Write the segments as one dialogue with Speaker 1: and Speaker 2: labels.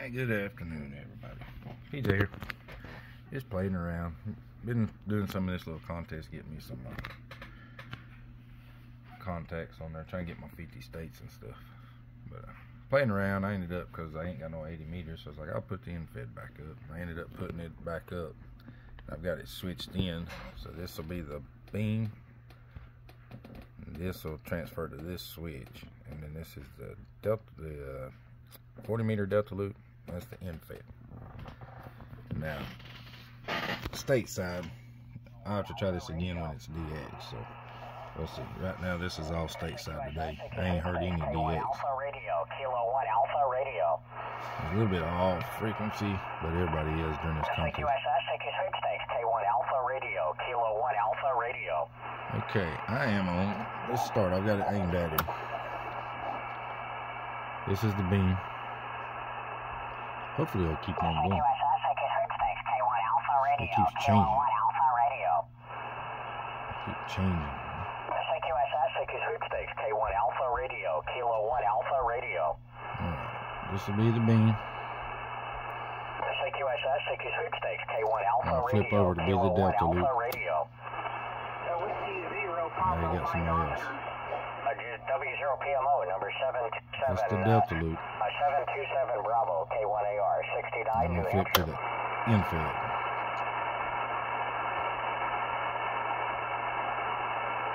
Speaker 1: Hey, good afternoon, everybody. PJ here. Just playing around. Been doing some of this little contest, getting me some contacts on there, trying to get my 50 states and stuff. But playing around, I ended up, because I ain't got no 80 meters, so I was like, I'll put the end fed back up. I ended up putting it back up. I've got it switched in, so this will be the beam. This will transfer to this switch, and then this is the delta, the 40 meter delta loop. That's the end fed. Now, stateside, I'll have to try this again when it's DX. So we'll see. Right now, this is all stateside today. I ain't heard any DX. There's a little bit of off frequency, but everybody is during this contest. Okay, I am on. Let's start. I've got it aimed at him. This is the beam. Hopefully it'll keep on going. It keeps changing. Keep changing. Alright, this will be the beam. I'll flip over to be the delta loop. Now you got somebody else.
Speaker 2: W0PMO number 727.
Speaker 1: That's the delta loop.
Speaker 2: 727 Bravo K1AR 69.
Speaker 1: I'm gonna flip to the infed.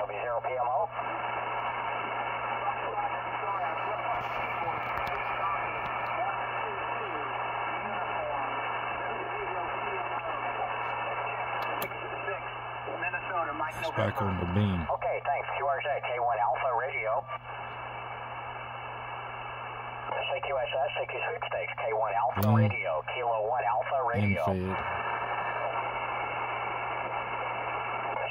Speaker 2: W0PMO.
Speaker 1: It's back on the beam.
Speaker 2: Okay, thanks. QRZ K1 Alpha Radio. CQSS, CQ Sweepstakes, K1 Alpha Radio, Kilo 1 Alpha Radio.
Speaker 1: Infed.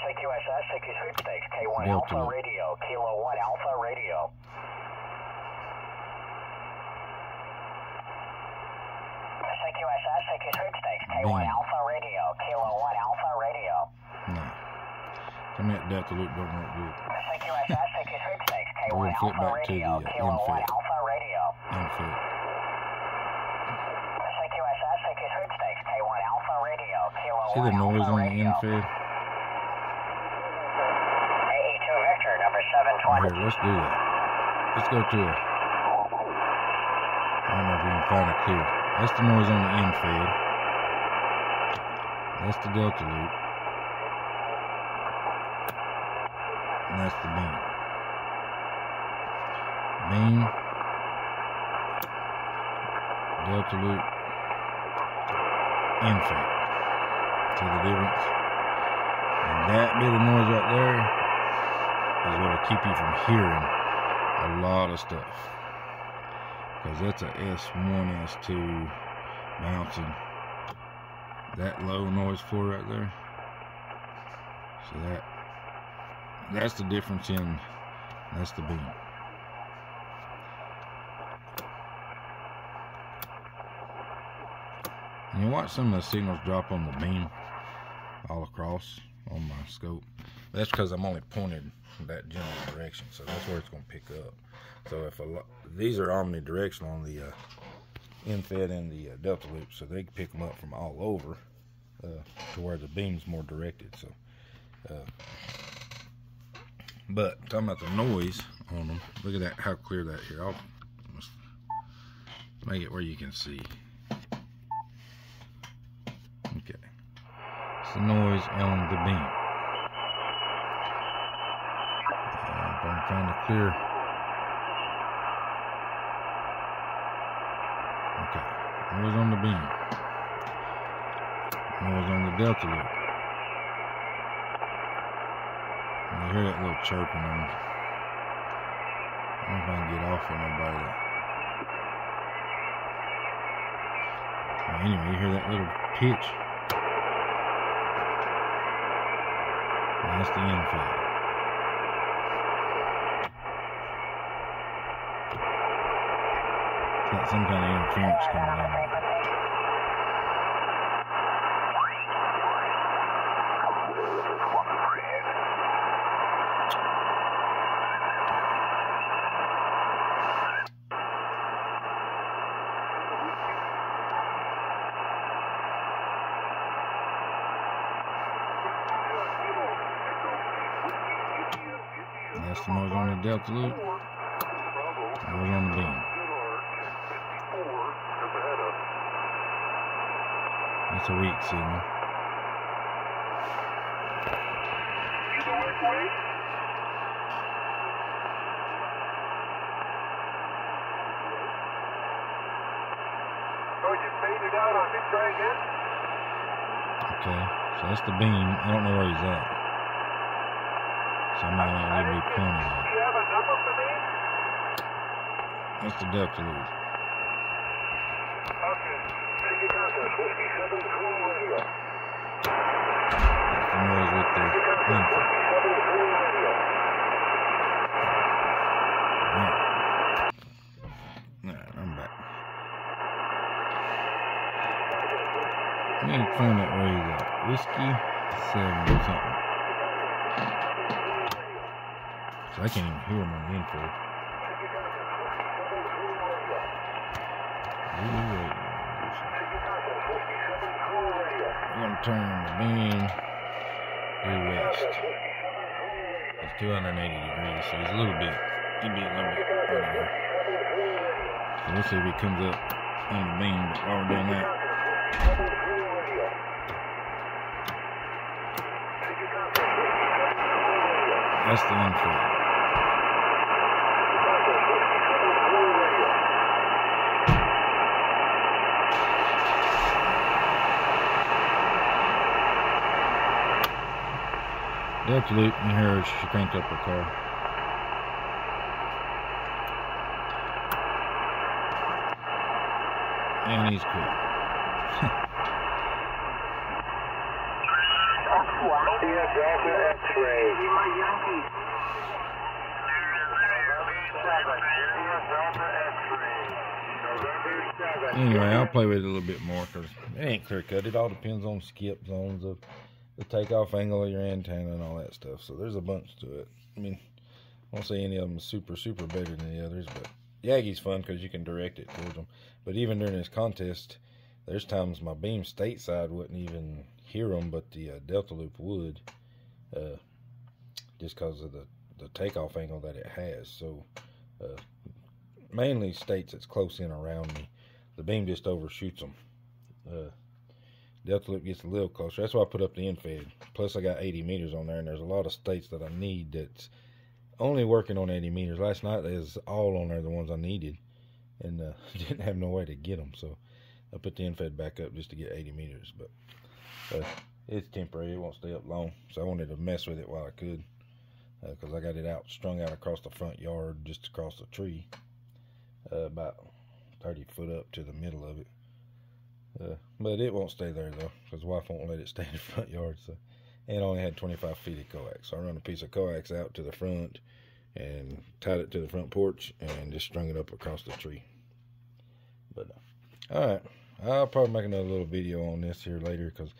Speaker 2: CQSS, CQ Sweepstakes, K1
Speaker 1: Delta
Speaker 2: Alpha
Speaker 1: loop.
Speaker 2: Radio, Kilo 1 Alpha Radio. CQSS, CQ Sweepstakes, K1 Alpha Radio, Kilo 1 Alpha Radio.
Speaker 1: No. Come here, delta loop don't work good.
Speaker 2: CQSS, CQ Sweepstakes,
Speaker 1: We're
Speaker 2: K1
Speaker 1: gonna flip
Speaker 2: Alpha
Speaker 1: back to
Speaker 2: Radio,
Speaker 1: the
Speaker 2: Kilo 1
Speaker 1: infed.
Speaker 2: Alpha Radio.
Speaker 1: Infed.
Speaker 2: CQSS, CQ Sweepstakes, K1 Alpha Radio, Kilo 1
Speaker 1: See the noise
Speaker 2: Alpha
Speaker 1: on the
Speaker 2: Radio.
Speaker 1: infed?
Speaker 2: AE2 Victor, number 720.
Speaker 1: Here, let's do that. Let's go to a, I don't know if you can find it clear. That's the noise on the infed. That's the delta loop. And that's the beam. Beam, delta loop, infed. See the difference? And that bit of noise right there is what will keep you from hearing a lot of stuff. Because that's a S1, S2 bouncing. That low noise floor right there. So that's the difference in, that's the beam. And you watch some of the signals drop on the beam all across on my scope. That's because I'm only pointed that general direction, so that's where it's going to pick up. So if these are omnidirectional on the infed and the delta loop, so they can pick them up from all over to where the beam's more directed. So, but talking about the noise on them, look at that, how clear that here. I'll make it where you can see. Okay, it's the noise on the beam. If I can find a clear. Okay, noise on the beam. Noise on the delta loop. You hear that little chirping on. I don't know if I can get off on nobody. Well, anyway, you hear that little pitch. And that's the infed. It's got some kind of interference coming in there. That's the noise on the Delta loop. Noise on the beam. That's a weak signal. Okay, so that's the beam. I don't know where he's at. So I'm not going to be pointing at.
Speaker 3: Do you have a number for me?
Speaker 1: That's the Delta loop.
Speaker 3: Okay. Take your contact, Whiskey 7-3 radio.
Speaker 1: That's the noise with the info. Alright, I'm back. I'm going to find out where he's at. Whiskey 7 something. So I can't even hear him on the info. I'm going to turn the beam due west. It's 280 degrees, so he's a little bit, he'd be a little bit right here. So let's see if he comes up on the beam, but while we're doing that, that's the info. Delta loop, and here she cranked up her car. And he's quick. Anyway, I'll play with it a little bit more because it ain't clear cut. It all depends on skip zones of the takeoff angle of your antenna and all that stuff. So there's a bunch to it. I mean, I won't say any of them is super better than the others, but Yagi's fun because you can direct it towards them. But even during this contest, there's times my beam stateside wouldn't even hear them, but the Delta loop would, just because of the takeoff angle that it has. So mainly states it's close in around me. The beam just overshoots them. Delta loop gets a little closer. That's why I put up the infed. Plus I got 80 meters on there, and there's a lot of states that I need that's only working on 80 meters. Last night there's all on there, the ones I needed, and didn't have no way to get them, so I put the infed back up just to get 80 meters. But it's temporary, it won't stay up long, so I wanted to mess with it while I could, because I got it strung out across the front yard, just across the tree, about 30 foot up to the middle of it. But it won't stay there though, because the wife won't let it stay in the front yard. So, and I only had 25 feet of coax, so I run a piece of coax out to the front and tied it to the front porch and just strung it up across the tree. But all right, I'll probably make another little video on this here later, because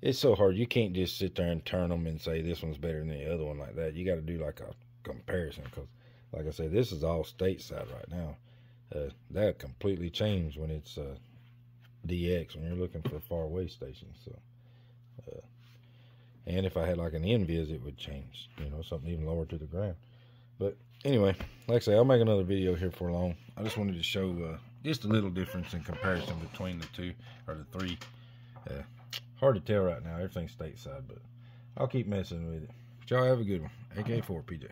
Speaker 1: it's so hard. You can't just sit there and turn them and say this one's better than the other one like that. You got to do like a comparison, because like I said, this is all stateside right now. That completely changed when it's DX, when you're looking for far away stations. So and if I had like an invis, it would change, you know, something even lower to the ground. But anyway, like I say, I'll make another video here for long. I just wanted to show just a little difference in comparison between the two, or the three. Hard to tell right now, everything's stateside, but I'll keep messing with it. Y'all have a good one. AK4 PJ.